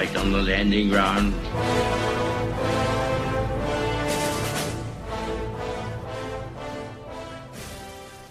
right on the landing ground.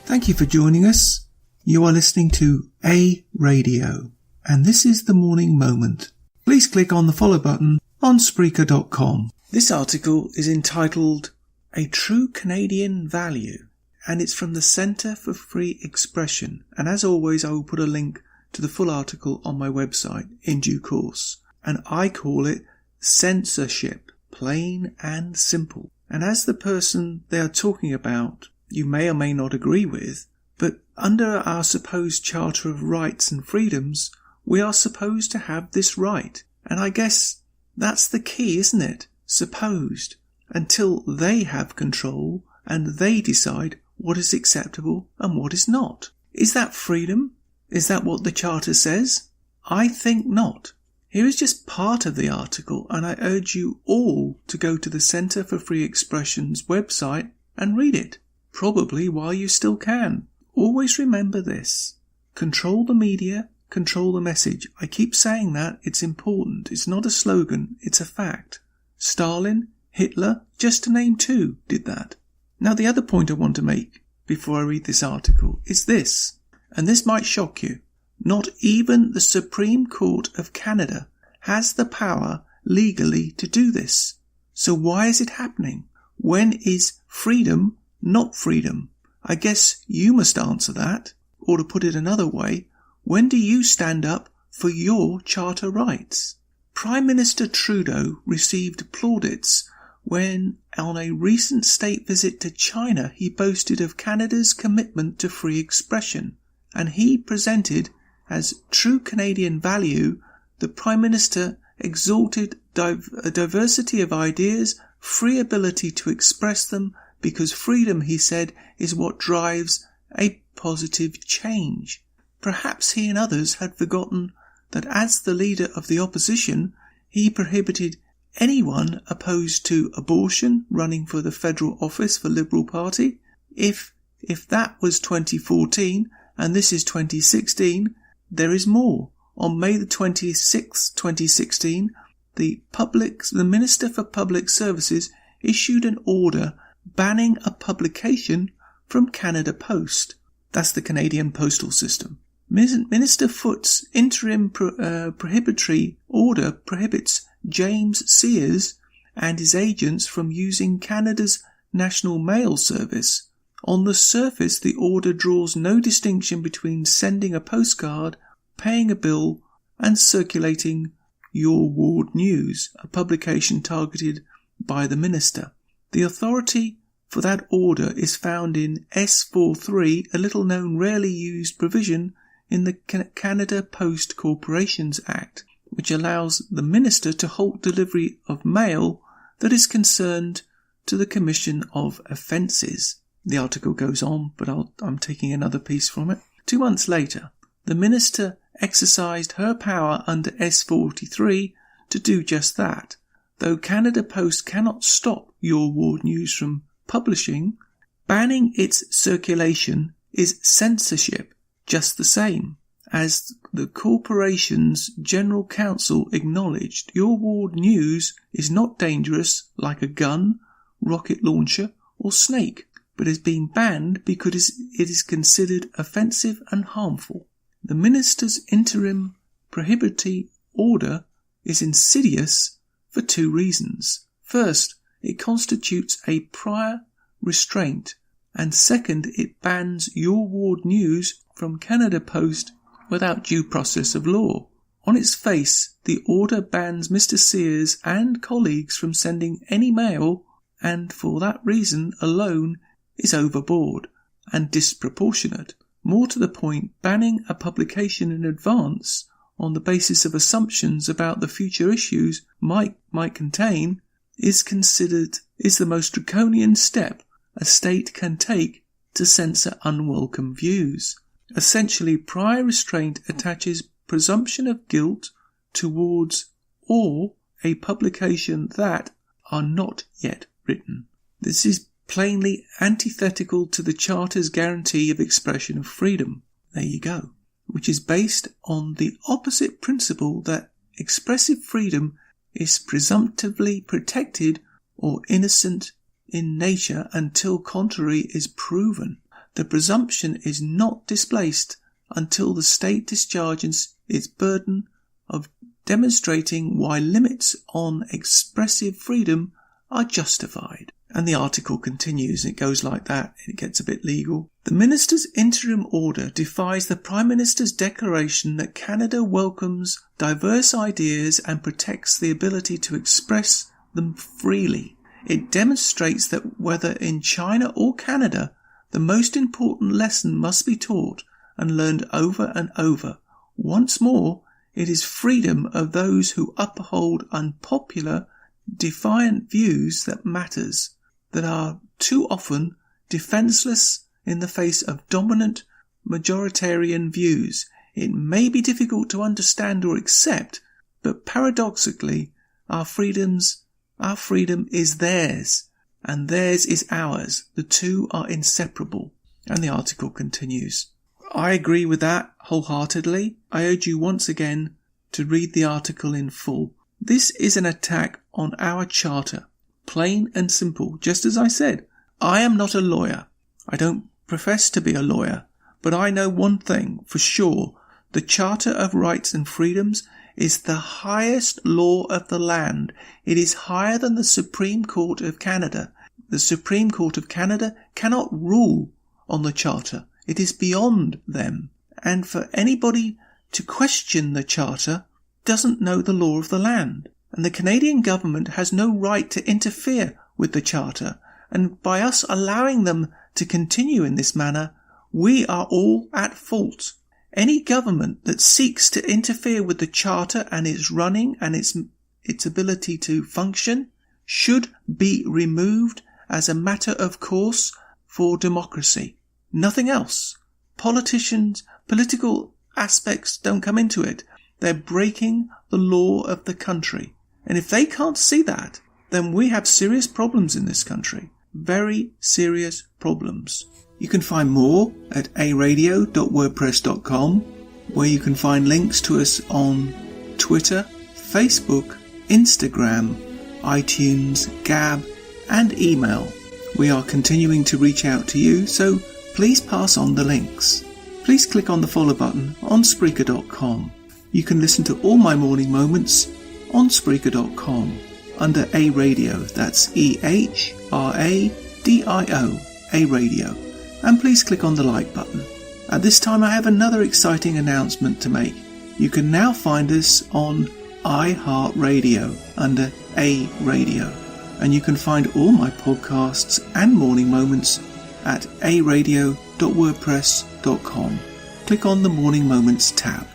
Thank you for joining us. You are listening to A Radio, and this is The Morning Moment. Please click on the follow button on Spreaker.com. This article is entitled A True Canadian Value, and it's from the Centre for Free Expression, and as always I will put a link to the full article on my website in due course, and I call it censorship, plain and simple. And as the person they are talking about you may or may not agree with, but under our supposed Charter of Rights and Freedoms, we are supposed to have this right. And I guess that's the key, isn't it? Supposed. Until they have control and they decide what is acceptable and what is not. Is that freedom? Is that what the Charter says? I think not. Here is just part of the article, and I urge you all to go to the Centre for Free Expression's website and read it. Probably while you still can. Always remember this. Control the media, control the message. I keep saying that. It's important. It's not a slogan. It's a fact. Stalin, Hitler, just to name two, did that. Now the other point I want to make before I read this article is this, and this might shock you. Not even the Supreme Court of Canada has the power legally to do this. So why is it happening? When is freedom not freedom? I guess you must answer that. Or to put it another way, when do you stand up for your charter rights? Prime Minister Trudeau received plaudits when on a recent state visit to China he boasted of Canada's commitment to free expression, and he presented as true Canadian value. The Prime Minister exalted a diversity of ideas, free ability to express them, because freedom, he said, is what drives a positive change. Perhaps he and others had forgotten that as the leader of the opposition, he prohibited anyone opposed to abortion running for the federal office for Liberal Party. If that was 2014 and this is 2016, there is more. On May the 26th, 2016, the Minister for Public Services issued an order banning a publication from Canada Post. That's the Canadian postal system. Minister Foot's interim prohibitory order prohibits James Sears and his agents from using Canada's National Mail Service. On the surface, the order draws no distinction between sending a postcard, paying a bill, and circulating Your Ward News, a publication targeted by the minister. The authority for that order is found in S43, a little-known, rarely used provision in the Canada Post Corporations Act, which allows the minister to halt delivery of mail that is concerned to the commission of offences. The article goes on, but I'm taking another piece from it. 2 months later, the minister exercised her power under S43 to do just that. Though Canada Post cannot stop Your Ward News from publishing, banning its circulation is censorship just the same. As the corporation's general counsel acknowledged, Your Ward News is not dangerous like a gun, rocket launcher or snake, but is being banned because it is considered offensive and harmful. The minister's interim prohibitory order is insidious for two reasons. First, it constitutes a prior restraint, and second, it bans Your Ward News from Canada Post without due process of law. On its face, the order bans Mr. Sears and colleagues from sending any mail, and for that reason alone is overboard and disproportionate. More to the point, banning a publication in advance on the basis of assumptions about the future issues might contain is the most draconian step a state can take to censor unwelcome views. Essentially, prior restraint attaches presumption of guilt towards or a publication that are not yet written. This is plainly antithetical to the Charter's guarantee of expression of freedom. There you go. Which is based on the opposite principle that expressive freedom is presumptively protected or innocent in nature until contrary is proven. The presumption is not displaced until the state discharges its burden of demonstrating why limits on expressive freedom are justified. And the article continues. It goes like that. It gets a bit legal. The Minister's interim order defies the Prime Minister's declaration that Canada welcomes diverse ideas and protects the ability to express them freely. It demonstrates that whether in China or Canada, the most important lesson must be taught and learned over and over. Once more, it is freedom of those who uphold unpopular, defiant views that matters, that are too often defenceless in the face of dominant majoritarian views. It may be difficult to understand or accept, but paradoxically, our freedom is theirs, and theirs is ours. The two are inseparable. And the article continues. I agree with that wholeheartedly. I urge you once again to read the article in full. This is an attack on our charter. Plain and simple. Just as I said, I am not a lawyer. I don't profess to be a lawyer, but I know one thing for sure. The Charter of Rights and Freedoms is the highest law of the land. It is higher than the Supreme Court of Canada. The Supreme Court of Canada cannot rule on the Charter. It is beyond them. And for anybody to question the Charter doesn't know the law of the land. And the Canadian government has no right to interfere with the Charter. And by us allowing them to continue in this manner, we are all at fault. Any government that seeks to interfere with the Charter and its running and its ability to function should be removed as a matter of course for democracy. Nothing else. Political aspects don't come into it. They're breaking the law of the country. And if they can't see that, then we have serious problems in this country. Very serious problems. You can find more at aradio.wordpress.com, where you can find links to us on Twitter, Facebook, Instagram, iTunes, Gab, and email. We are continuing to reach out to you, so please pass on the links. Please click on the follow button on Spreaker.com. You can listen to all my morning moments on Spreaker.com under A Radio. That's EHRADIO, A Radio. And please click on the like button. At this time I have another exciting announcement to make. You can now find us on iHeartRadio under A Radio. And you can find all my podcasts and morning moments at aradio.wordpress.com. Click on the Morning Moments tab.